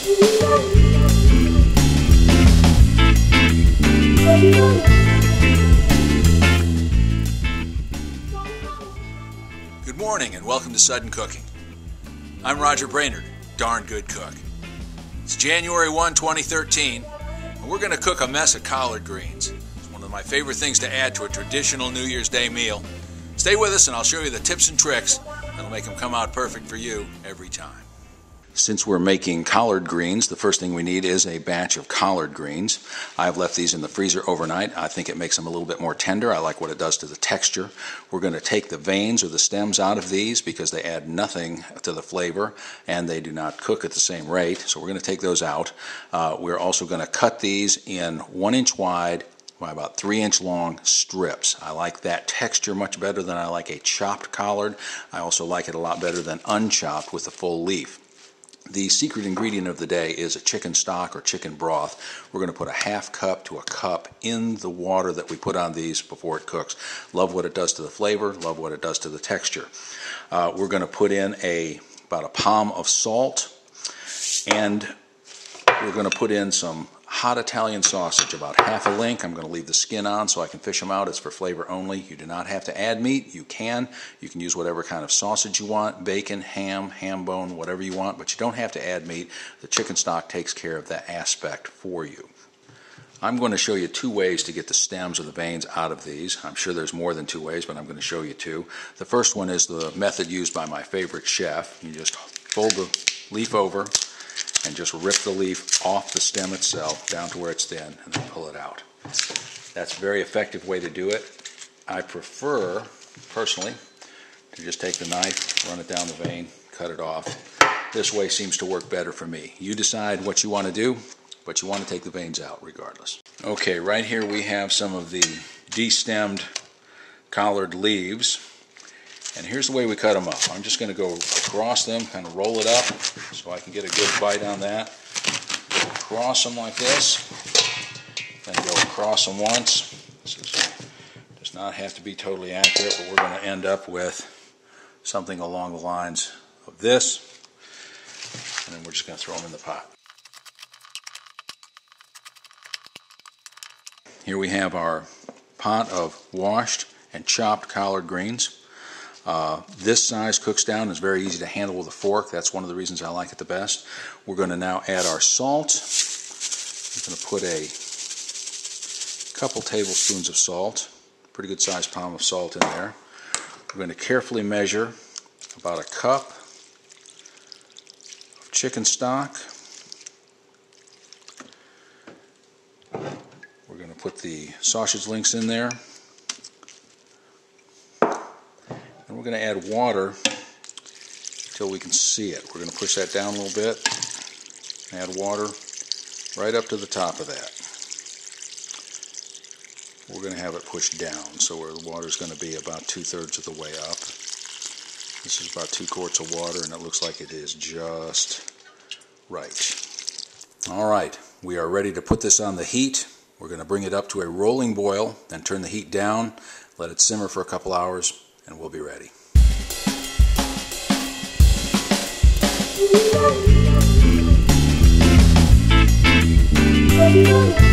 Good morning and welcome to Sudden Cooking. I'm Roger Brainerd, darn good cook. It's January 1, 2013, and we're going to cook a mess of collard greens. It's one of my favorite things to add to a traditional New Year's Day meal. Stay with us and I'll show you the tips and tricks that'll make them come out perfect for you every time. Since we're making collard greens, the first thing we need is a batch of collard greens. I've left these in the freezer overnight. I think it makes them a little bit more tender. I like what it does to the texture. We're going to take the veins or the stems out of these because they add nothing to the flavor and they do not cook at the same rate. So we're going to take those out. We're also going to cut these in 1 inch wide by about 3 inch long strips. I like that texture much better than I like a chopped collard. I also like it a lot better than unchopped with the full leaf. The secret ingredient of the day is a chicken stock or chicken broth. We're going to put a half cup to a cup in the water that we put on these before it cooks. Love what it does to the flavor, love what it does to the texture. We're going to put in about a palm of salt, and we're going to put in some hot Italian sausage, about half a link. I'm going to leave the skin on so I can fish them out. It's for flavor only. You do not have to add meat. You can use whatever kind of sausage you want, bacon, ham bone, whatever you want, but you don't have to add meat. The chicken stock takes care of that aspect for you. I'm going to show you 2 ways to get the stems or the veins out of these. I'm sure there's more than 2 ways, but I'm going to show you 2. The first one is the method used by my favorite chef. You just fold the leaf over and just rip the leaf off the stem itself down to where it's thin and then pull it out. That's a very effective way to do it. I prefer, personally, to just take the knife, run it down the vein, cut it off. This way seems to work better for me. You decide what you want to do, but you want to take the veins out regardless. Okay, right here we have some of the destemmed collard leaves. And here's the way we cut them up. I'm just going to go across them, kind of roll it up so I can get a good bite on that. Go across them like this, then go across them once. This does not have to be totally accurate, but we're going to end up with something along the lines of this. And then we're just going to throw them in the pot. Here we have our pot of washed and chopped collard greens. This size cooks down. It's very easy to handle with a fork. That's one of the reasons I like it the best. We're going to now add our salt. I'm going to put a couple tablespoons of salt, pretty good sized palm of salt in there. We're going to carefully measure about a cup of chicken stock. We're going to put the sausage links in there. And we're going to add water until we can see it. We're going to push that down a little bit. Add water right up to the top of that. We're going to have it pushed down, so where the water is going to be about 2/3 of the way up. This is about 2 quarts of water, and it looks like it is just right. All right, we are ready to put this on the heat. We're going to bring it up to a rolling boil, then turn the heat down, let it simmer for a couple hours, and we'll be ready. Thank you.